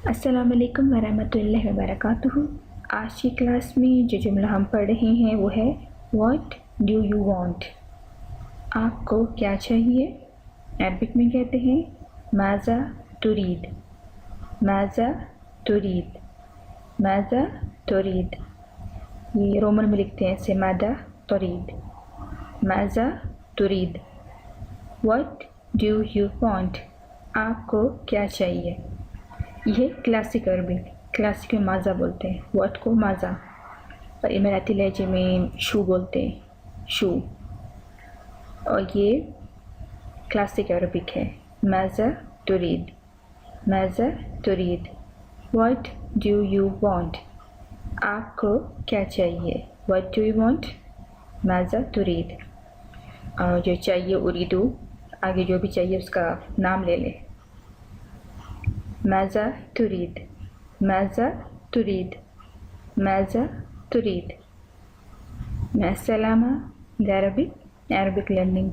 अस्सलाम वालेकुम वरहमतुल्लाहि वबरकातुहू। आज की क्लास में जो जुमला हम पढ़ रहे हैं वो है व्हाट डू यू वांट। आपको क्या चाहिए। अरबिक में कहते हैं माज़ा तुरीद, माज़ा तुरीद, माज़ा तुरीद। ये रोमन में लिखते हैं ऐसे मादा तुरीद, माज़ा तुरीद। व्हाट डू यू वांट, आपको क्या चाहिए। यह क्लासिक अरबिक, क्लासिक में माज़ा बोलते हैं, व्हाट को माज़ा, और इमराती लहजे में शू बोलते हैं, शू। और ये क्लासिक अरबिक है माज़ा तुरीद, माज़ा तुरीद। व्हाट डू यू वांट, आपको क्या चाहिए। व्हाट डू यू वांट, माज़ा तुरीद। और जो चाहिए उरीदू, आगे जो भी चाहिए उसका नाम ले लें। माज़ा तुरीद, माज़ा तुरीद, माज़ा तुरीद। मअस्सलामा। Arabic learning.